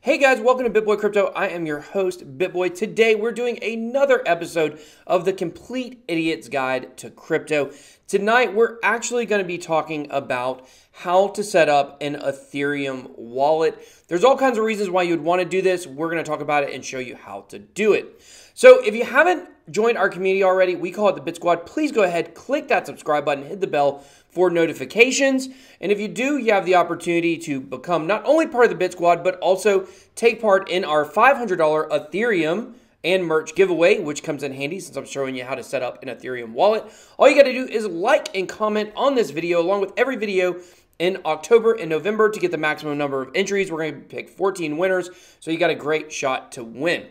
Hey guys, welcome to BitBoy Crypto. I am your host, BitBoy. Today we're doing another episode of the Complete Idiot's Guide to Crypto. Tonight we're actually going to be talking about how to set up an Ethereum wallet. There's all kinds of reasons why you would want to do this. We're going to talk about it and show you how to do it. So if you haven't joined our community already, we call it the Bit Squad. Please go ahead, click that subscribe button, hit the bell for notifications. And if you do, you have the opportunity to become not only part of the Bit Squad, but also take part in our $500 Ethereum and merch giveaway, which comes in handy since I'm showing you how to set up an Ethereum wallet. All you got to do is like and comment on this video along with every video in October and November to get the maximum number of entries. We're going to pick 14 winners, so you got a great shot to win.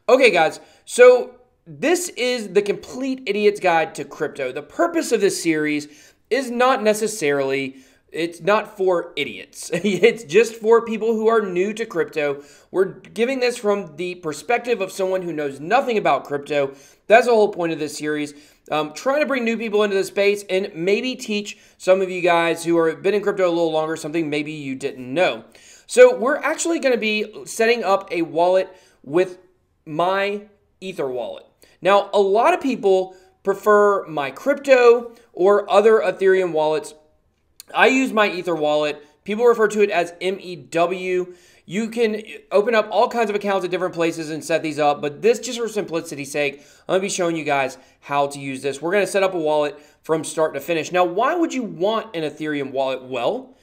Okay, guys, so this is the Complete Idiot's Guide to Crypto. The purpose of this series is not necessarily, it's not for idiots. It's just for people who are new to crypto. We're giving this from the perspective of someone who knows nothing about crypto. That's the whole point of this series. Trying to bring new people into the space and maybe teach some of you guys who have been in crypto a little longer something maybe you didn't know. So we're actually going to be setting up a wallet with myetherwallet. Now, a lot of people prefer mycrypto or other Ethereum wallets. I use myetherwallet. People refer to it as MEW. You can open up all kinds of accounts at different places and set these up, but this, just for simplicity's sake, I'm going to be showing you guys how to use this. We're going to set up a wallet from start to finish. Now, why would you want an Ethereum wallet? Well,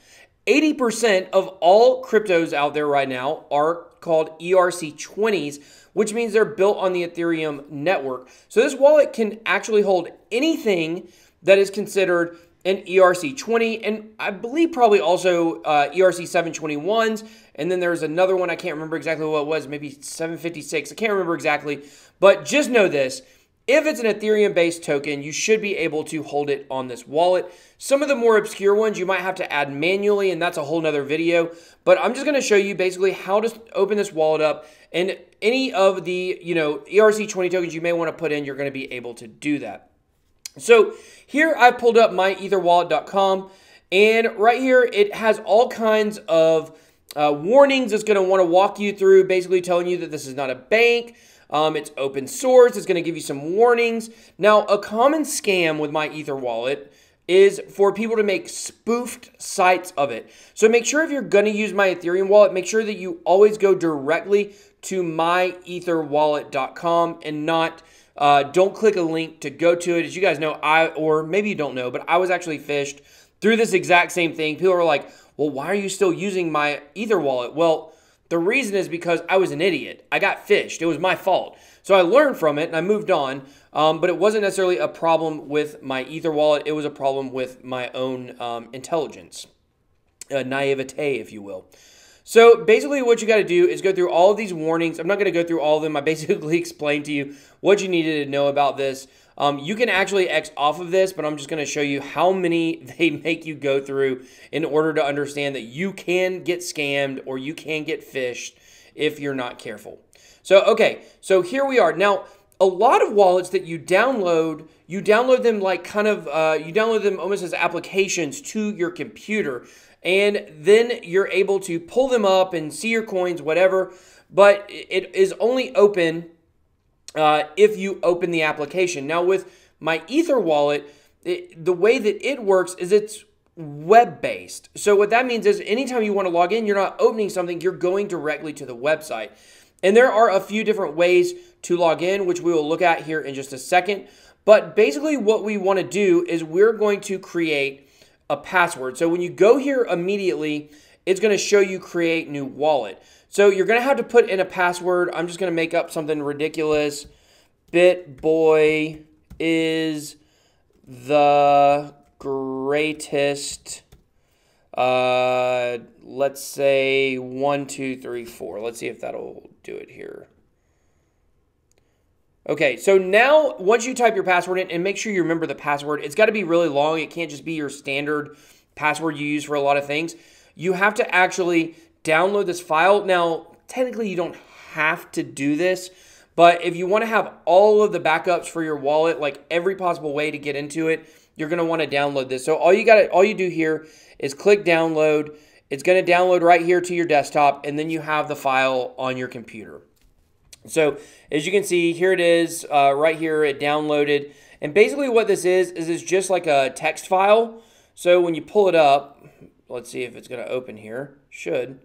80% of all cryptos out there right now are called ERC20s, which means they're built on the Ethereum network. So this wallet can actually hold anything that is considered an ERC20, and I believe probably also ERC721s, and then there's another one, I can't remember exactly what it was, maybe 756, I can't remember exactly, but just know this. If it's an Ethereum-based token, you should be able to hold it on this wallet. Some of the more obscure ones you might have to add manually, and that's a whole nother video. But I'm just going to show you basically how to open this wallet up. And any of the ERC20 tokens you may want to put in, you're going to be able to do that. So here I pulled up myetherwallet.com. And right here, it has all kinds of warnings it's going to want to walk you through, basically telling you that this is not a bank. It's open source. It's going to give you some warnings. Now, a common scam with myetherwallet is for people to make spoofed sites of it. So make sure if you're going to use my Ethereum wallet, make sure that you always go directly to myetherwallet.com and not, don't click a link to go to it. As you guys know, or maybe you don't know, but I was actually phished through this exact same thing. People were like, well, why are you still using my Ether wallet? Well, the reason is because I was an idiot. I got phished. It was my fault. So I learned from it and I moved on. But it wasn't necessarily a problem with my Ether wallet. It was a problem with my own intelligence, naivete, if you will. So basically what you got to do is go through all of these warnings. I'm not going to go through all of them. I basically explained to you what you needed to know about this. You can actually X off of this, but I'm just going to show you how many they make you go through in order to understand that you can get scammed or you can get phished if you're not careful. So, okay, so here we are. Now, a lot of wallets that you download them like kind of, you download them almost as applications to your computer. And then you're able to pull them up and see your coins, whatever. But it is only open if you open the application. Now with my Ether wallet, the way that it works is it's web-based. So what that means is anytime you want to log in, you're not opening something, you're going directly to the website. And there are a few different ways to log in, which we will look at here in just a second. But basically what we want to do is we're going to create a password. So when you go here immediately, it's going to show you create new wallet. So you're going to have to put in a password. I'm just going to make up something ridiculous. BitBoy is the greatest. Let's say 1, 2, 3, 4. Let's see if that'll do it here. Okay, so now once you type your password in, and make sure you remember the password, it's got to be really long. It can't just be your standard password you use for a lot of things. You have to actually download this file. Now, technically you don't have to do this, but if you want to have all of the backups for your wallet, like every possible way to get into it, you're going to want to download this. So all you do here is click download. It's going to download right here to your desktop, and then you have the file on your computer. So as you can see, here it is right here. It downloaded. And basically what this is it's just like a text file. So when you pull it up, let's see if it's going to open here. Should.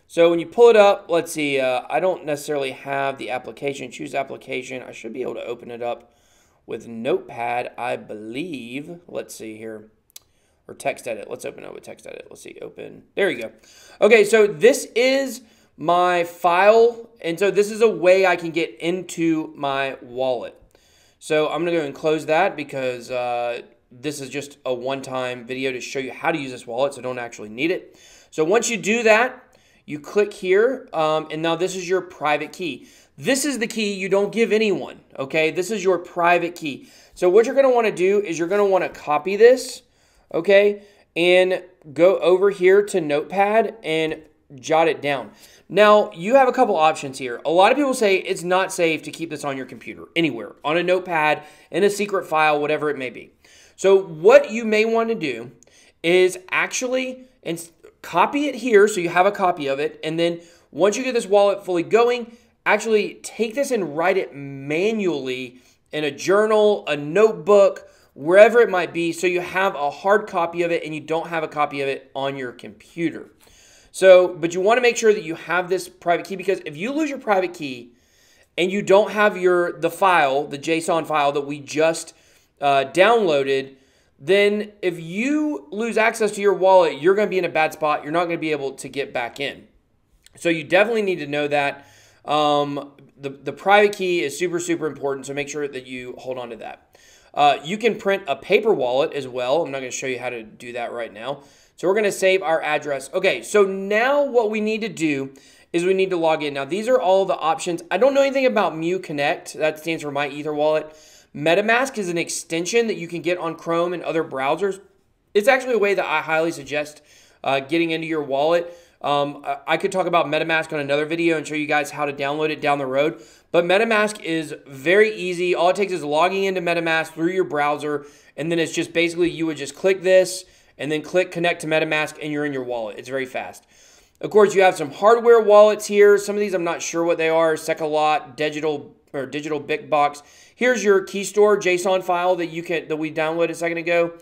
So when you pull it up, let's see. I don't necessarily have the application. Choose application. I should be able to open it up with Notepad, I believe. Let's see here. Or text edit. Let's open it with text edit. Let's see. Open. There you go. Okay, so this is my file, and so this is a way I can get into my wallet. So I'm gonna go and close that because this is just a one-time video to show you how to use this wallet, so don't actually need it. So once you do that, you click here, and now this is your private key. This is the key you don't give anyone, okay? This is your private key. So what you're gonna wanna do is you're gonna wanna copy this, okay? And go over here to Notepad and jot it down. Now, you have a couple options here. A lot of people say it's not safe to keep this on your computer, anywhere, on a notepad, in a secret file, whatever it may be. So what you may want to do is actually copy it here so you have a copy of it, and then once you get this wallet fully going, actually take this and write it manually in a journal, a notebook, wherever it might be, so you have a hard copy of it and you don't have a copy of it on your computer. So, but you want to make sure that you have this private key, because if you lose your private key and you don't have the file, the JSON file that we just downloaded, then if you lose access to your wallet, you're going to be in a bad spot. You're not going to be able to get back in. So you definitely need to know that. The private key is super, super important, so make sure that you hold on to that. You can print a paper wallet as well. I'm not going to show you how to do that right now. So we're going to save our address. Okay, so now what we need to do is we need to log in. Now, these are all the options. I don't know anything about myEtherwallet. That stands for myEtherwallet. MetaMask is an extension that you can get on Chrome and other browsers. It's actually a way that I highly suggest getting into your wallet. I could talk about MetaMask on another video and show you guys how to download it down the road. But MetaMask is very easy. All it takes is logging into MetaMask through your browser, and then it's just basically you would just click this and then click connect to MetaMask, and you're in your wallet. It's very fast. Of course, you have some hardware wallets here. Some of these I'm not sure what they are. Secolot, Digital Big Box. Here's your key store JSON file that we downloaded a second ago.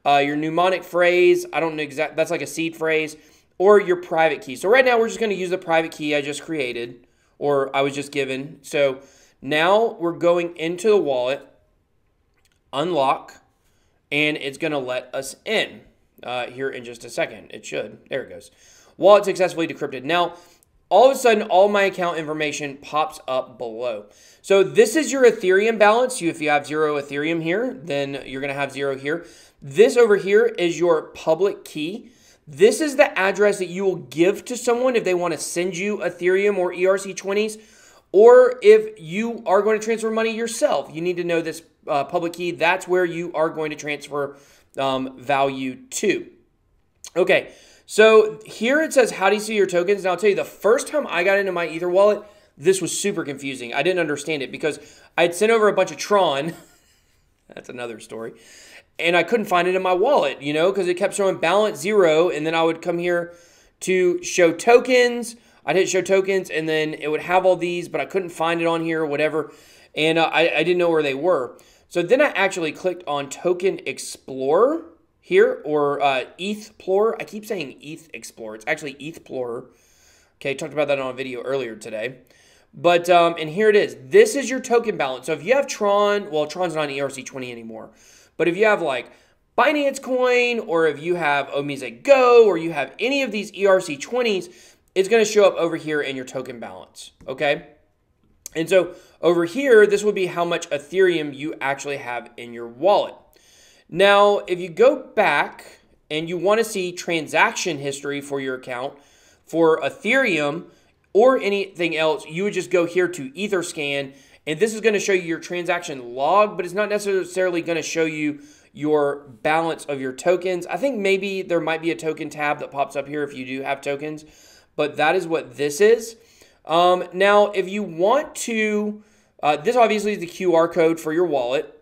Your mnemonic phrase, I don't know exactly, that's like a seed phrase, or your private key. So right now we're just going to use the private key I just created, or I was just given. So now we're going into the wallet, unlock, and it's going to let us in. Here in just a second. It should. There it goes. Wallet successfully decrypted. Now, all of a sudden, all my account information pops up below. So this is your Ethereum balance. If you have 0 Ethereum here, then you're going to have 0 here. This over here is your public key. This is the address that you will give to someone if they want to send you Ethereum or ERC20s, or if you are going to transfer money yourself. You need to know this public key. That's where you are going to transfer value to. Okay, so here it says, how do you see your tokens? Now I'll tell you, the first time I got into myEtherwallet, this was super confusing. I didn't understand it because I had sent over a bunch of Tron. That's another story. And I couldn't find it in my wallet, you know, because it kept showing balance 0. And then I would come here to show tokens. I'd hit show tokens, and then it would have all these, but I couldn't find it on here or whatever. And I didn't know where they were. So then I actually clicked on Token Explorer here, or ETHplorer. I keep saying ETH Explorer. It's actually ETHplorer. Okay, talked about that on a video earlier today. But, and here it is. This is your token balance. So if you have Tron, well, Tron's not an ERC20 anymore. But if you have like Binance Coin, or if you have Omise Go, or you have any of these ERC20s, it's going to show up over here in your token balance, okay? And so over here, this would be how much Ethereum you actually have in your wallet. Now, if you go back and you want to see transaction history for your account for Ethereum or anything else, you would just go here to Etherscan, and this is going to show you your transaction log, but it's not necessarily going to show you your balance of your tokens. I think maybe there might be a token tab that pops up here if you do have tokens, but that is what this is. Now, if you want to, this obviously is the QR code for your wallet.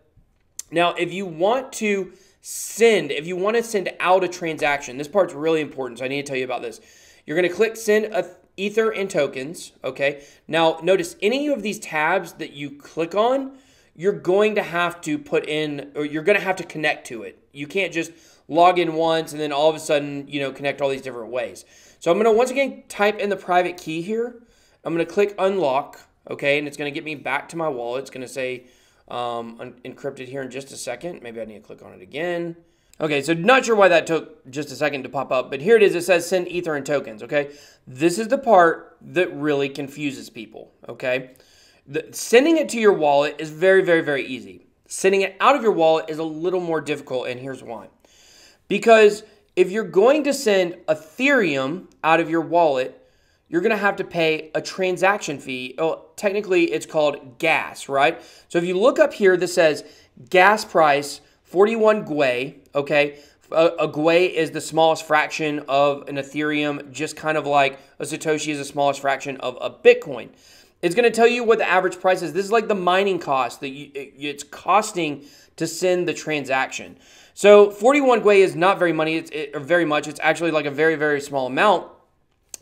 Now, if you want to send, if you want to send out a transaction, this part's really important, so I need to tell you about this. You're going to click send Ether and tokens, okay? Now, notice any of these tabs that you click on, you're going to have to put in, or you're going to have to connect to it. You can't just log in once and then all of a sudden, connect all these different ways. So I'm going to once again type in the private key here. I'm going to click unlock, okay? And it's going to get me back to my wallet. It's going to say encrypted here in just a second. Maybe I need to click on it again. Okay, so not sure why that took just a second to pop up, but here it is. It says send Ether and tokens, okay? This is the part that really confuses people, okay? Sending it to your wallet is very, very, very easy. Sending it out of your wallet is a little more difficult, and here's why. Because if you're going to send Ethereum out of your wallet, you're going to have to pay a transaction fee. Oh, technically, it's called gas, right? So if you look up here, this says gas price 41 gwei, okay? A gwei is the smallest fraction of an Ethereum, just kind of like a Satoshi is the smallest fraction of a Bitcoin. It's going to tell you what the average price is. This is like the mining cost that it's costing to send the transaction. So 41 gwei is not very money, or very much. It's actually like a very, very small amount.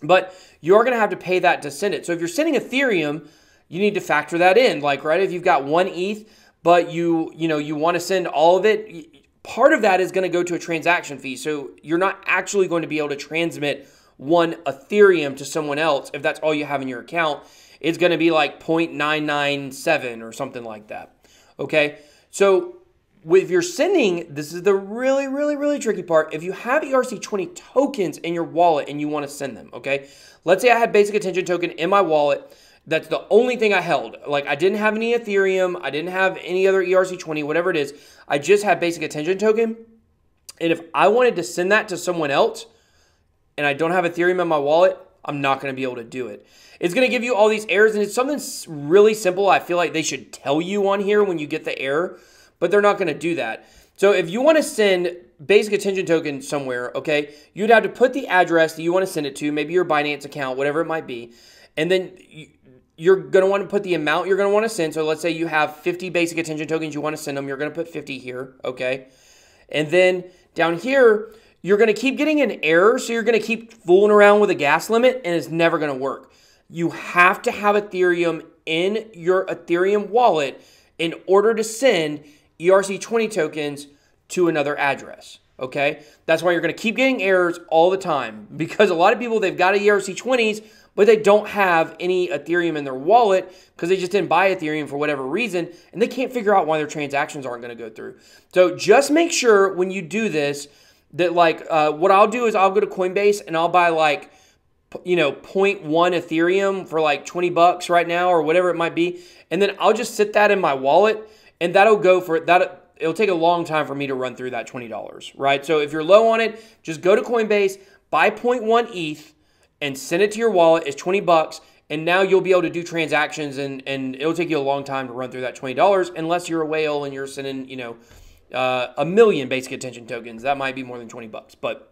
But you're going to have to pay that to send it. So if you're sending Ethereum, you need to factor that in. Like, right, if you've got 1 ETH, but you want to send all of it, part of that is going to go to a transaction fee. So you're not actually going to be able to transmit 1 Ethereum to someone else if that's all you have in your account. It's going to be like 0.997 or something like that. Okay, so if you're sending, this is the really, really, really tricky part. If you have ERC20 tokens in your wallet and you want to send them, okay? Let's say I had basic attention token in my wallet. That's the only thing I held. Like, I didn't have any Ethereum. I didn't have any other ERC20, whatever it is. I just had basic attention token. And if I wanted to send that to someone else and I don't have Ethereum in my wallet, I'm not going to be able to do it. It's going to give you all these errors, and it's something really simple. I feel like they should tell you on here when you get the error, but they're not going to do that. So if you want to send basic attention token somewhere, okay, you'd have to put the address that you want to send it to, maybe your Binance account, whatever it might be, and then you're going to want to put the amount you're going to want to send. So let's say you have 50 basic attention tokens you want to send them. You're going to put 50 here, okay? And then down here, you're going to keep getting an error, so you're going to keep fooling around with a gas limit, and it's never going to work. You have to have Ethereum in your Ethereum wallet in order to send ERC20 tokens to another address, okay? That's why you're going to keep getting errors all the time, because a lot of people, they've got ERC20s, but they don't have any Ethereum in their wallet because they just didn't buy Ethereum for whatever reason, and they can't figure out why their transactions aren't going to go through. So just make sure when you do this that, like, what I'll do is I'll go to Coinbase and I'll buy, like, 0.1 Ethereum for like 20 bucks right now or whatever it might be. And then I'll just sit that in my wallet, and that'll go for that. It'll take a long time for me to run through that $20, right? So if you're low on it, just go to Coinbase, buy 0.1 ETH and send it to your wallet. It's 20 bucks. And now you'll be able to do transactions, and it'll take you a long time to run through that $20 unless you're a whale and you're sending, 1 million basic attention tokens. That might be more than 20 bucks. But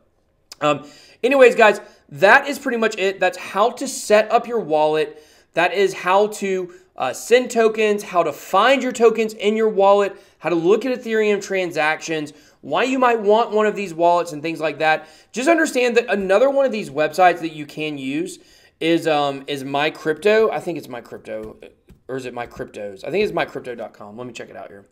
anyways, guys, that is pretty much it. That's how to set up your wallet. That is how to send tokens, how to find your tokens in your wallet, how to look at Ethereum transactions, why you might want one of these wallets and things like that. Just understand that another one of these websites that you can use is MyCrypto. I think it's MyCrypto, or is it MyCryptos? I think it's mycrypto.com. Let me check it out here.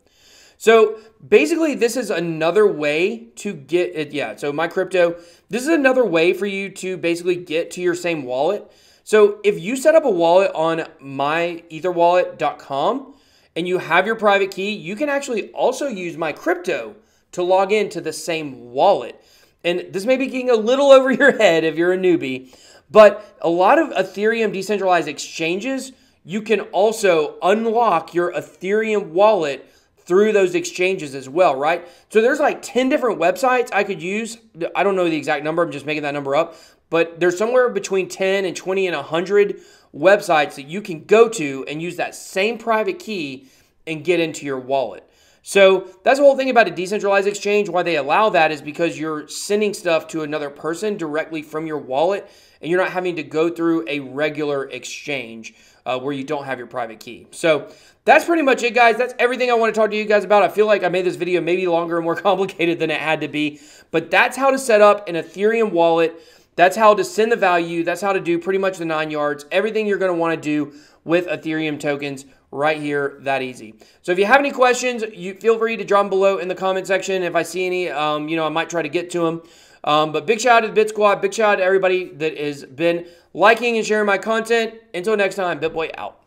So basically, this is another way to get it. Yeah, so MyCrypto, this is another way for you to basically get to your same wallet. So if you set up a wallet on myetherwallet.com and you have your private key, you can actually also use MyCrypto to log into the same wallet. And this may be getting a little over your head if you're a newbie, but a lot of Ethereum decentralized exchanges, you can also unlock your Ethereum wallet through those exchanges as well, right? So there's like 10 different websites I could use. I don't know the exact number. I'm just making that number up. But there's somewhere between 10 and 20 and 100 websites that you can go to and use that same private key and get into your wallet. So that's the whole thing about a decentralized exchange. Why they allow that is because you're sending stuff to another person directly from your wallet, and you're not having to go through a regular exchange where you don't have your private key. So that's pretty much it, guys. That's everything I want to talk to you guys about. I feel like I made this video maybe longer and more complicated than it had to be, but that's how to set up an Ethereum wallet. That's how to send the value. That's how to do pretty much the 9 yards. Everything you're going to want to do with Ethereum tokens right here, that easy. So if you have any questions, you feel free to drop them below in the comment section. If I see any, I might try to get to them. But big shout out to the Bit Squad. Big shout out to everybody that has been liking and sharing my content. Until next time, BitBoy out.